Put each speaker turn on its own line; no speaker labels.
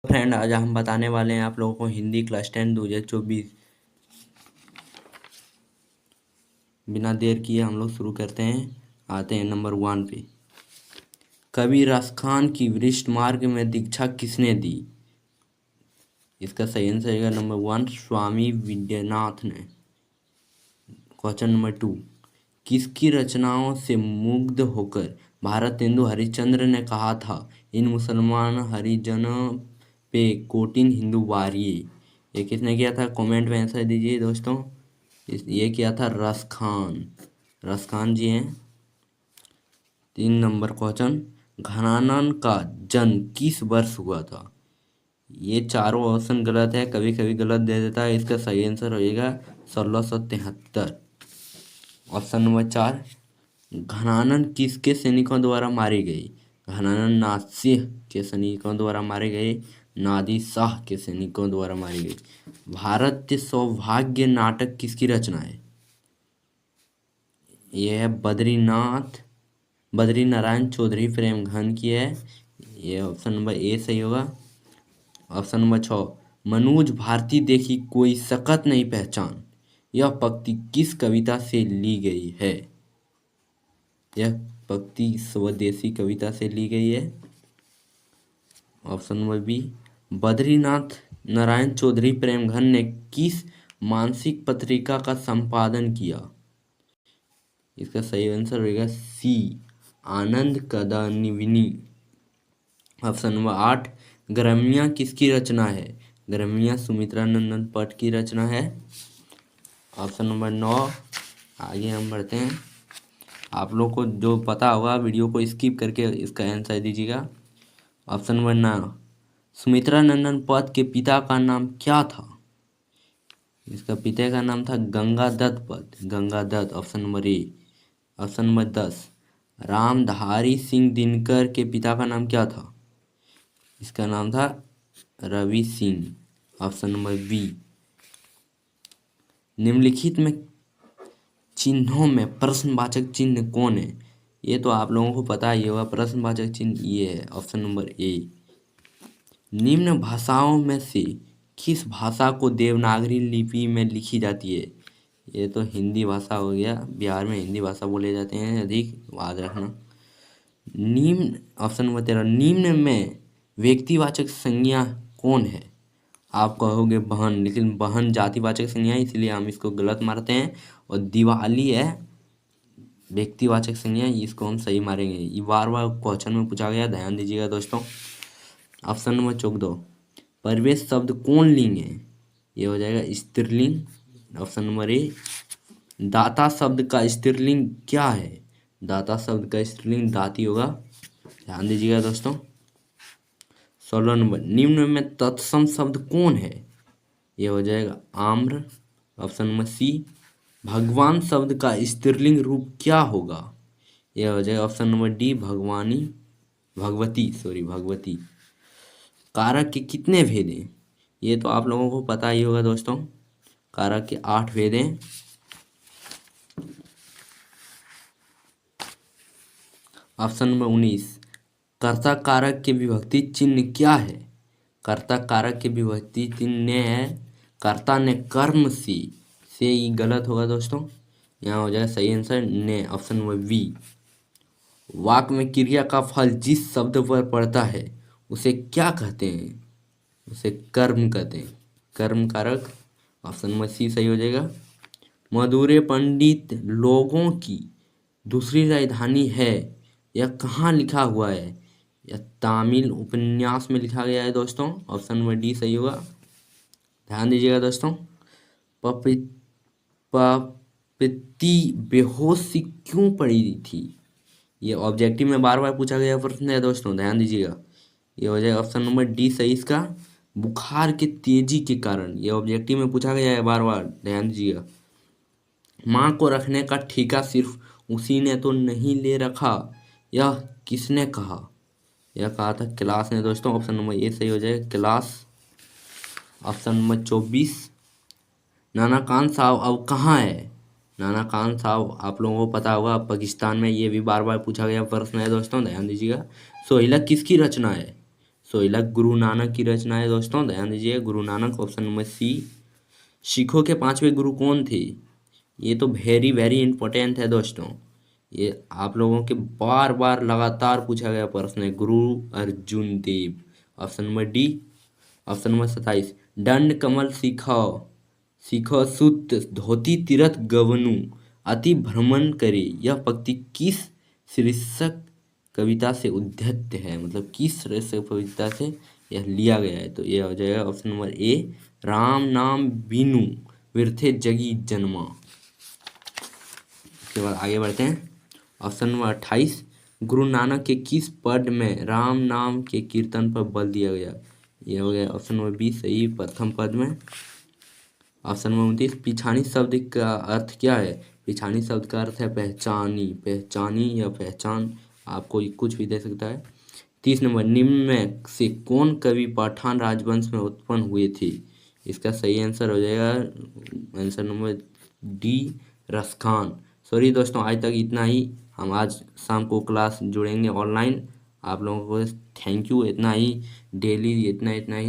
Friend, आज हम बताने वाले हैं आप लोगों को हिंदी क्लास 10 2024। बिना देर किए हम लोग शुरू करते हैं। आते हैं नंबर 1 पे। कवि रसखान की वृक्ष मार्ग में दीक्षा किसने दी? इसका सही आंसर है नंबर 1, स्वामी विद्यानाथ ने। क्वेश्चन नंबर 2, किसकी रचनाओं से मुग्ध होकर भारतेंदु हरिश्चंद्र ने कहा था, इन मुसलमान हरिजनों पे कोटिन हिंदू वारिये? ये किसने किया था? कमेंट में आंसर दीजिए दोस्तों। ये किया था रस खान जी हैं। 3 नंबर क्वेश्चन, घनानन का जन्म किस वर्ष हुआ था? ये चारों ऑप्शन गलत है, कभी कभी गलत दे देता है। इसका सही आंसर होएगा 1673। ऑप्शन नंबर 4, घनानन किसके सैनिकों द्वारा मारी गई? घनानन नासिर के सैनिकों द्वारा मारे गए, नादिर शाह के सैनिकों द्वारा मारी गई। भारत सौभाग्य नाटक किसकी रचना है? यह है बद्री नारायण चौधरी प्रेमघन की है। ये ऑप्शन नंबर ए सही होगा। ऑप्शन नंबर 6, मनोज भारती देखी कोई सकत नहीं पहचान, यह पंक्ति किस कविता से ली गई है? यह पंक्ति स्वदेशी कविता से ली गई है। Option number B, Badrinath Narayan Chaudhary Premghan ने किस मासिक पत्रिका का संपादन किया? इसका सही आंसर होगा सी, आनंद कदानिविनी। ऑप्शन नंबर 8, ग्राम्या किसकी रचना है? ग्राम्या सुमित्रा नंदन पट की रचना है। ऑप्शन नंबर 9, आगे हम बढ़ते हैं। आप लोग को जो पता होगा वीडियो को स्किप करके इसका आंसर दीजिएगा। ऑप्शन नंबर 9, सुमित्रा नंदन पट के पिता का नाम क्या था? इसका पिता का नाम था गंगादत्त पत, Gangadatt. Option number A. Option number 10, Ramdhari Singh Dinkar के पिता का नाम क्या था? इसका नाम था Ravi Singh. Option number B. निम्नलिखित में चिन्हों में प्रश्नवाचक चिन्ह कौन है? ये तो आप लोगों को पता ही होगा, प्रश्नवाचक चिन्ह ये है। ऑप्शन नंबर ए। निम्न भाषाओं में से किस भाषा को देवनागरी लिपि में लिखी जाती है? ये तो हिंदी भाषा हो गया, बिहार में हिंदी भाषा बोले जाते हैं अधिक, याद रखना। निम्न ऑप्शन नंबर 13, निम्न में व्यक्तिवाचक संज्ञा कौन है? आप कहोगे बहन, लेकिन बहन जातिवाचक संज्ञा है, इसलिए हम इसको गलत मारते हैं। और दिवाली है व्यक्तिवाचक संज्ञा, इसको हम सही मारेंगे। ये बार बार क्वेश्चन में पूछा गया, ध्यान दीजिएगा दोस्तों। ऑप्शन नंबर 14, परिवेश शब्द कौन लिंग है? ये हो जाएगा स्त्रीलिंग। ऑप्शन नंबर ए। दाता शब्द का स्त्रीलिंग क्या है? दाता शब्द का स्त्रीलिंग दाती होगा, ध्यान दीजिएगा दोस्तों। 16 नंबर, निम्न में तत्सम शब्द कौन है? ये हो जाएगा आम्र। ऑप्शन नंबर सी, भगवान शब्द का स्त्रीलिंग रूप क्या होगा? यह हो जाएगा ऑप्शन नंबर डी, भगवती। कारक के कितने भेद हैं? ये तो आप लोगों को पता ही होगा दोस्तों, कारक के 8 भेद हैं। ऑप्शन नंबर 19, कर्ता कारक के विभक्ति चिन्ह क्या है? कर्ता कारक के विभक्ति चिन्ह है कर्ता ने कर्म से ये गलत होगा दोस्तों, यहाँ हो जाएगा सही आंसर ने। Option number B. वाक्य में क्रिया का फल जिस शब्द पर पड़ता है उसे क्या कहते हैं? उसे कर्म कहते हैं, कर्म कारक। ऑप्शन नंबर सी सही हो जाएगा। मदुरै पंडित लोगों की दूसरी राजधानी है, यह कहाँ लिखा हुआ है? यह तमिल उपन्यास में लिखा गया है दोस्तों। ऑप्शन नंबर डी सही होगा, ध्यान दीजिएगा दोस्तों। पपीती बेहोश सी क्यों पड़ी थी? ये ऑब्जेक्टिव में बार बार पूछा गया प्रश्न है दोस्तों, ध्यान दीजिएगा। ये हो जाएगा ऑप्शन नंबर डी सही इसका, बुखार के तेजी के कारण। ये ऑब्जेक्टिव में पूछा गया है बार बार, ध्यान दीजिएगा। माँ को रखने का ठेका सिर्फ उसी ने तो नहीं ले रखा, यह किसने कहा? यह कहा था क्लास ने दोस्तों। ऑप्शन नंबर ए सही हो जाएगा, क्लास। ऑप्शन नंबर 24, नाना खान साहब अब कहाँ है? नाना खान साहब आप लोगों को पता होगा पाकिस्तान में, ये भी बार बार पूछा गया प्रश्न है दोस्तों, ध्यान दीजिएगा। सोहिला किसकी रचना है? सोलह गुरु नानक की रचना है दोस्तों, ध्यान दीजिए, Guru Nanak, option number C. सिखों के पांचवें गुरु कौन थे? ये तो वेरी वेरी इंपॉर्टेंट है दोस्तों, ये आप लोगों के बार बार लगातार पूछा गया प्रश्न है। Guru Arjun Dev, option number D. Option number 27, दंड कमल सीखो, सीखो सुत धोती तीरथ गवनु, अति भ्रमण करे, यह पंक्ति किस शीर्षक कविता से उद्धृत है, मतलब किस शीर्षक कविता से यह लिया गया है? तो यह हो जाएगा ऑप्शन नंबर ए, राम नाम बिनु विरथे जगी जन्मा। उसके बाद आगे बढ़ते हैं, ऑप्शन नंबर 28, गुरु नानक के किस पद में राम नाम के कीर्तन पर बल दिया गया? यह हो गया ऑप्शन नंबर बी सही, प्रथम पद में। ऑप्शन नंबर 29, पिछानी शब्द का अर्थ क्या है? पिछानी शब्द का अर्थ है पहचानी, पहचानी या पहचान, आपको कुछ भी दे सकता है। 30 नंबर, निम्न में से कौन कवि पठान राजवंश में उत्पन्न हुए थे? इसका सही आंसर हो जाएगा answer number D, Raskhan. Sorry दोस्तों, आज तक इतना ही। हम आज शाम को क्लास जुड़ेंगे ऑनलाइन। आप लोगों को थैंक यू, इतना ही डेली, इतना ही।